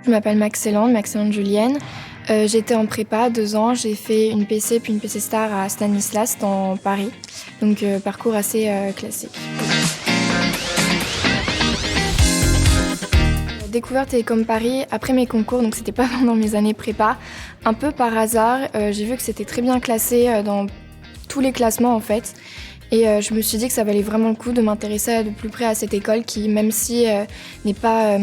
Je m'appelle Maxélande Julienne. J'étais en prépa 2 ans, j'ai fait une PC puis une PC Star à Stanislas dans Paris. Donc parcours assez classique. Découvert Télécom Paris après mes concours, donc c'était pas pendant mes années prépa. Un peu par hasard, j'ai vu que c'était très bien classé dans tous les classements en fait. Et je me suis dit que ça valait vraiment le coup de m'intéresser de plus près à cette école qui, même si n'est pas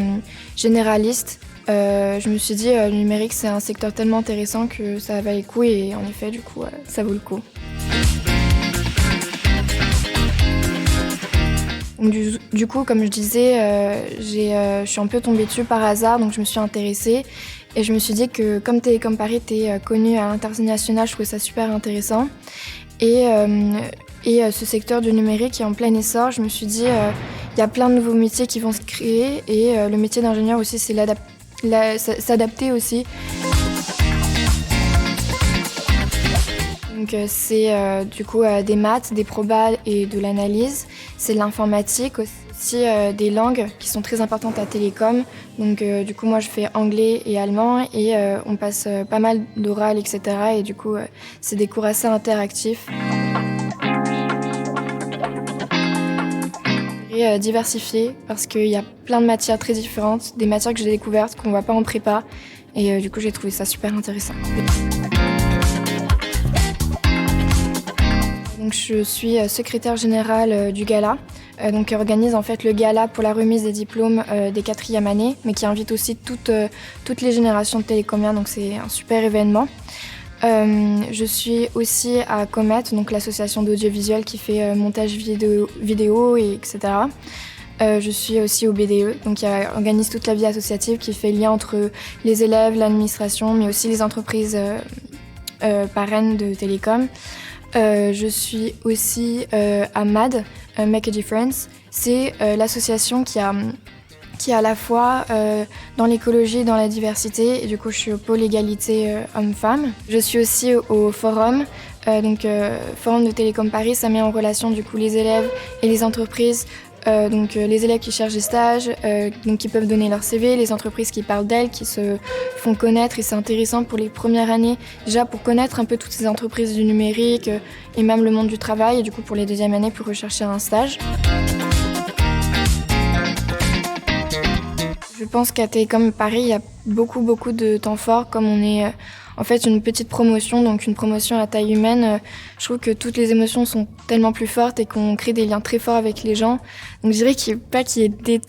généraliste, je me suis dit le numérique c'est un secteur tellement intéressant que ça valait le coup et en effet du coup ça vaut le coup. Donc, du coup, comme je disais, je suis un peu tombée dessus par hasard, donc je me suis intéressée. Et je me suis dit que comme Télécom Paris était connu à l'international, je trouvais ça super intéressant. Et, ce secteur du numérique est en plein essor. Je me suis dit, il y a plein de nouveaux métiers qui vont se créer. Et le métier d'ingénieur aussi, c'est s'adapter aussi. Donc c'est du coup des maths, des probas et de l'analyse. C'est de l'informatique aussi, des langues qui sont très importantes à Télécom. Donc du coup moi je fais anglais et allemand et on passe pas mal d'oral, etc. Et du coup c'est des cours assez interactifs. Et diversifié parce qu'il y a plein de matières très différentes, des matières que j'ai découvertes qu'on ne voit pas en prépa. Et du coup j'ai trouvé ça super intéressant. Donc, je suis secrétaire générale du gala, qui organise en fait le gala pour la remise des diplômes des 4e années, mais qui invite aussi toutes les générations de télécomiens, donc c'est un super événement. Je suis aussi à Comet, donc l'association d'audiovisuel qui fait montage vidéo et etc. Je suis aussi au BDE, donc qui organise toute la vie associative, qui fait lien entre les élèves, l'administration, mais aussi les entreprises parraines de télécom. Je suis aussi à MAD, Make a Difference. C'est l'association qui est à la fois dans l'écologie et dans la diversité. Et du coup, je suis au pôle égalité hommes-femmes. Je suis aussi au forum. Forum de Télécom Paris, ça met en relation du coup les élèves et les entreprises. Les élèves qui cherchent des stages, qui peuvent donner leur CV, les entreprises qui parlent d'elles, qui se font connaître et c'est intéressant pour les premières années, déjà pour connaître un peu toutes ces entreprises du numérique et même le monde du travail et du coup pour les deuxièmes années pour rechercher un stage. Je pense qu'à Télécom Paris, il y a beaucoup de temps forts comme on est en fait une petite promotion, donc une promotion à taille humaine. Je trouve que toutes les émotions sont tellement plus fortes et qu'on crée des liens très forts avec les gens. Donc je dirais qu'il y ait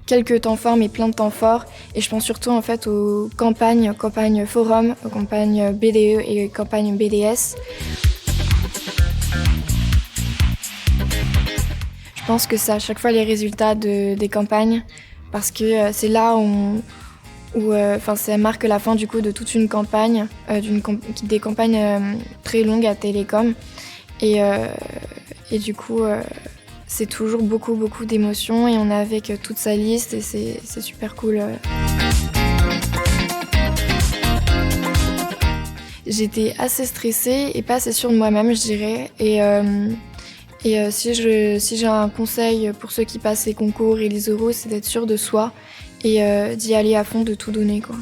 quelques temps forts, mais plein de temps forts. Et je pense surtout en fait aux campagnes forum, aux campagnes BDE et campagnes BDS. Je pense que c'est à chaque fois les résultats des campagnes, parce que c'est là où ça marque la fin du coup de toute une campagne, des campagnes très longues à Télécom. Et du coup, c'est toujours beaucoup d'émotions et on est avec toute sa liste et c'est super cool. J'étais assez stressée et pas assez sûre de moi-même, je dirais. Si j'ai un conseil pour ceux qui passent les concours et les oraux, c'est d'être sûr de soi et d'y aller à fond, de tout donner, quoi.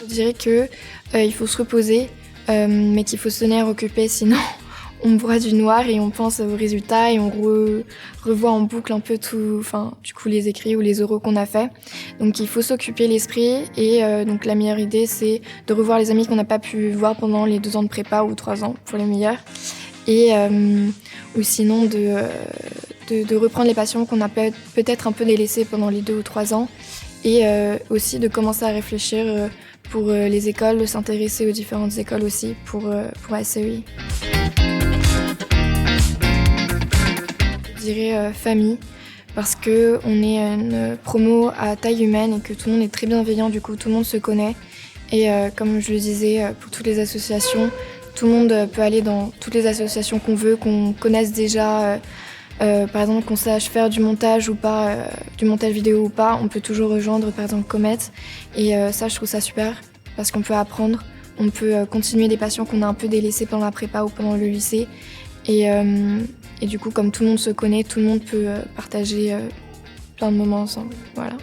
Je dirais que il faut se reposer, mais qu'il faut se tenir occupé, sinon on boit du noir et on pense aux résultats et on revoit en boucle un peu les écrits ou les oraux qu'on a fait. Donc il faut s'occuper l'esprit et donc la meilleure idée c'est de revoir les amis qu'on n'a pas pu voir pendant les 2 ans de prépa ou 3 ans pour les meilleurs. Et ou sinon de reprendre les passions qu'on a peut-être un peu délaissées pendant les 2 ou 3 ans et aussi de commencer à réfléchir pour les écoles, de s'intéresser aux différentes écoles aussi pour SEI. Je dirais famille, parce que on est une promo à taille humaine et que tout le monde est très bienveillant, du coup tout le monde se connaît. Et comme je le disais, pour toutes les associations, tout le monde peut aller dans toutes les associations qu'on veut, qu'on connaisse déjà. Par exemple, qu'on sache faire du montage ou pas, du montage vidéo ou pas, on peut toujours rejoindre par exemple Comet. Et ça, je trouve ça super, parce qu'on peut apprendre, on peut continuer des passions qu'on a un peu délaissées pendant la prépa ou pendant le lycée. Et du coup, comme tout le monde se connaît, tout le monde peut partager plein de moments ensemble. Voilà.